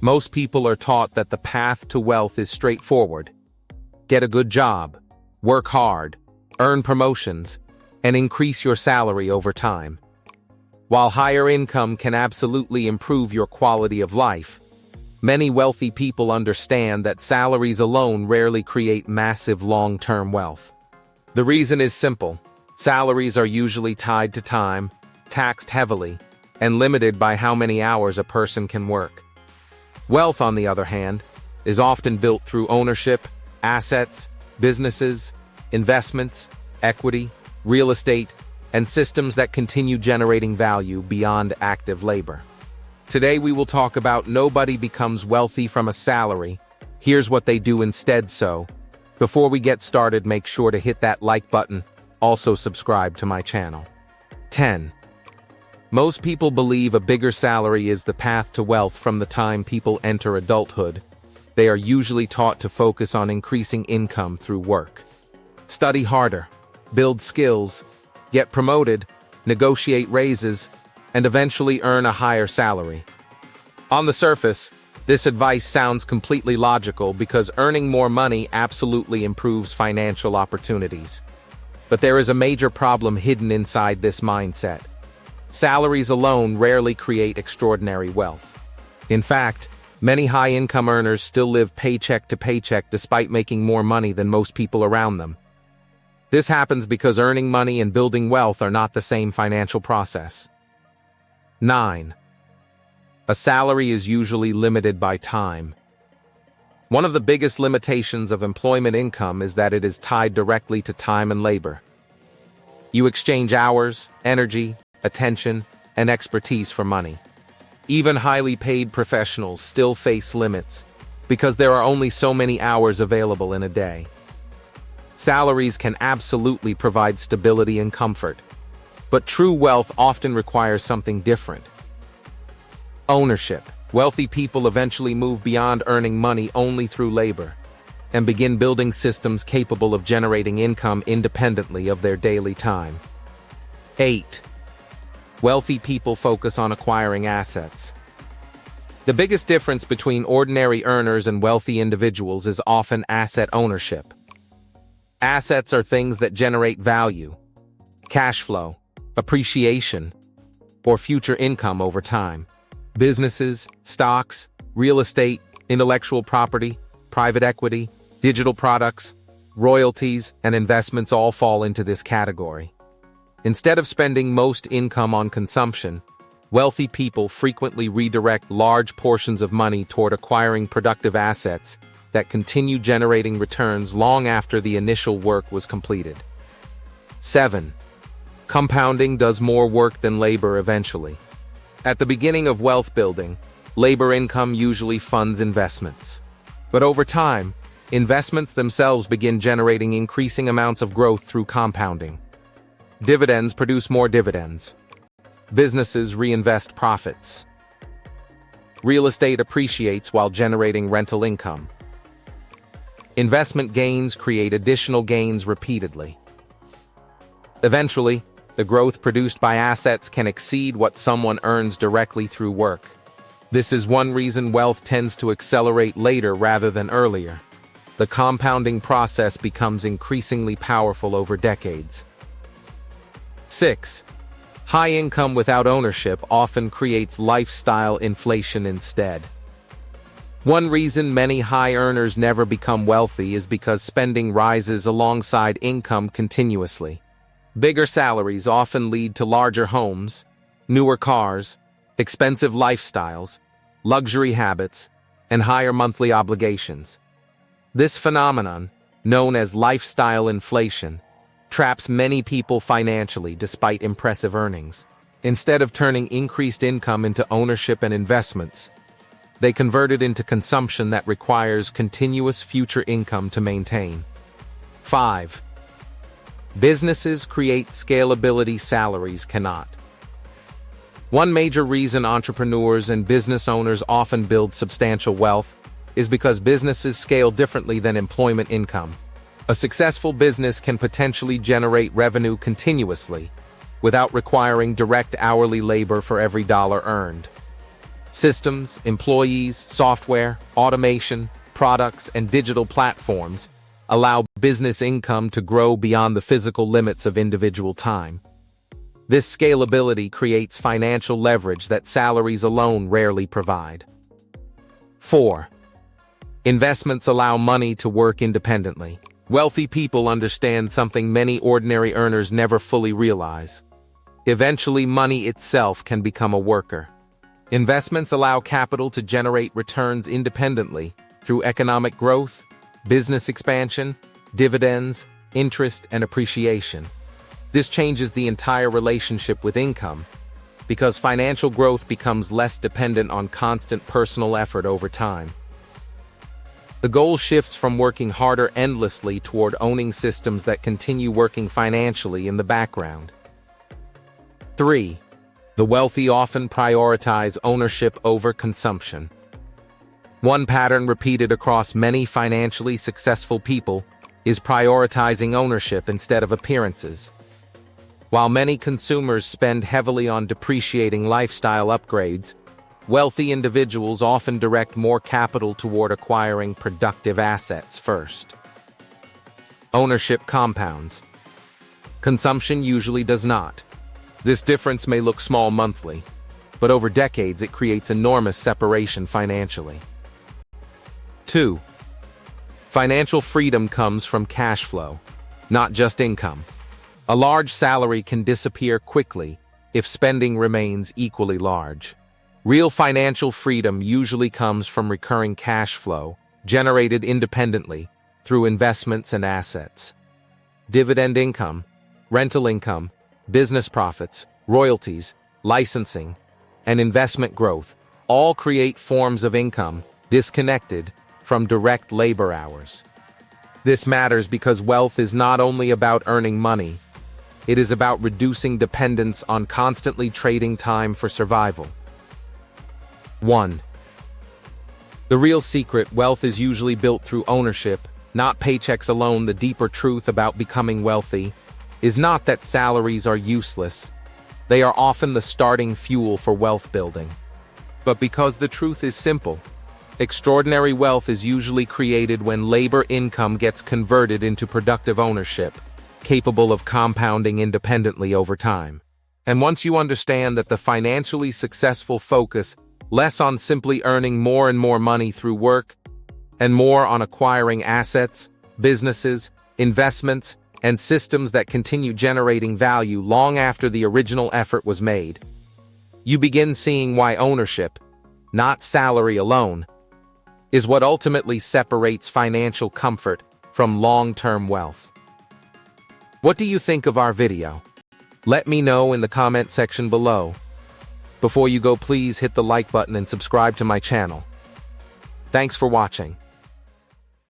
Most people are taught that the path to wealth is straightforward. Get a good job, work hard, earn promotions, and increase your salary over time. While higher income can absolutely improve your quality of life, many wealthy people understand that salaries alone rarely create massive long-term wealth. The reason is simple. Salaries are usually tied to time, taxed heavily, and limited by how many hours a person can work. Wealth, on the other hand, is often built through ownership, assets, businesses, investments, equity, real estate, and systems that continue generating value beyond active labor. Today we will talk about nobody becomes wealthy from a salary. Here's what they do instead. So, before we get started, make sure to hit that like button. Also subscribe to my channel. 10. Most people believe a bigger salary is the path to wealth. From the time people enter adulthood, they are usually taught to focus on increasing income through work. Study harder, build skills, get promoted, negotiate raises, and eventually earn a higher salary. On the surface, this advice sounds completely logical because earning more money absolutely improves financial opportunities. But there is a major problem hidden inside this mindset. Salaries alone rarely create extraordinary wealth. In fact, many high-income earners still live paycheck to paycheck despite making more money than most people around them. This happens because earning money and building wealth are not the same financial process. 9. A salary is usually limited by time. One of the biggest limitations of employment income is that it is tied directly to time and labor. You exchange hours, energy, attention, and expertise for money. Even highly paid professionals still face limits because there are only so many hours available in a day. Salaries can absolutely provide stability and comfort, but true wealth often requires something different. Ownership. Wealthy people eventually move beyond earning money only through labor and begin building systems capable of generating income independently of their daily time. 8. Wealthy people focus on acquiring assets. The biggest difference between ordinary earners and wealthy individuals is often asset ownership. Assets are things that generate value, cash flow, appreciation, or future income over time. Businesses, stocks, real estate, intellectual property, private equity, digital products, royalties, and investments all fall into this category. Instead of spending most income on consumption, wealthy people frequently redirect large portions of money toward acquiring productive assets that continue generating returns long after the initial work was completed. 7. Compounding does more work than labor eventually. At the beginning of wealth building, labor income usually funds investments. But over time, investments themselves begin generating increasing amounts of growth through compounding. Dividends produce more dividends. Businesses reinvest profits. Real estate appreciates while generating rental income. Investment gains create additional gains repeatedly. Eventually, the growth produced by assets can exceed what someone earns directly through work. This is one reason wealth tends to accelerate later rather than earlier. The compounding process becomes increasingly powerful over decades. 6. High income without ownership often creates lifestyle inflation instead. One reason many high earners never become wealthy is because spending rises alongside income continuously. Bigger salaries often lead to larger homes, newer cars, expensive lifestyles, luxury habits, and higher monthly obligations. This phenomenon, known as lifestyle inflation, traps many people financially despite impressive earnings. Instead of turning increased income into ownership and investments, they convert it into consumption that requires continuous future income to maintain. 5. Businesses create scalability salaries cannot. One major reason entrepreneurs and business owners often build substantial wealth is because businesses scale differently than employment income. A successful business can potentially generate revenue continuously without requiring direct hourly labor for every dollar earned. Systems, employees, software, automation, products, and digital platforms allow business income to grow beyond the physical limits of individual time. This scalability creates financial leverage that salaries alone rarely provide. 4. Investments allow money to work independently. Wealthy people understand something many ordinary earners never fully realize. Eventually, money itself can become a worker. Investments allow capital to generate returns independently through economic growth, business expansion, dividends, interest, and appreciation. This changes the entire relationship with income because financial growth becomes less dependent on constant personal effort over time. The goal shifts from working harder endlessly toward owning systems that continue working financially in the background. 3. The wealthy often prioritize ownership over consumption. One pattern repeated across many financially successful people is prioritizing ownership instead of appearances. While many consumers spend heavily on depreciating lifestyle upgrades, wealthy individuals often direct more capital toward acquiring productive assets first. Ownership compounds. Consumption usually does not. This difference may look small monthly, but over decades it creates enormous separation financially. 2. Financial freedom comes from cash flow, not just income. A large salary can disappear quickly if spending remains equally large. Real financial freedom usually comes from recurring cash flow, generated independently through investments and assets. Dividend income, rental income, business profits, royalties, licensing, and investment growth all create forms of income disconnected from direct labor hours. This matters because wealth is not only about earning money, it is about reducing dependence on constantly trading time for survival. 1. The real secret: wealth is usually built through ownership, not paychecks alone. The deeper truth about becoming wealthy is not that salaries are useless. They are often the starting fuel for wealth building. But because the truth is simple, extraordinary wealth is usually created when labor income gets converted into productive ownership, capable of compounding independently over time. And once you understand that the financially successful focus less on simply earning more and more money through work, and more on acquiring assets, businesses, investments, and systems that continue generating value long after the original effort was made, you begin seeing why ownership, not salary alone, is what ultimately separates financial comfort from long-term wealth. What do you think of our video? Let me know in the comment section below. Before you go, please hit the like button and subscribe to my channel. Thanks for watching.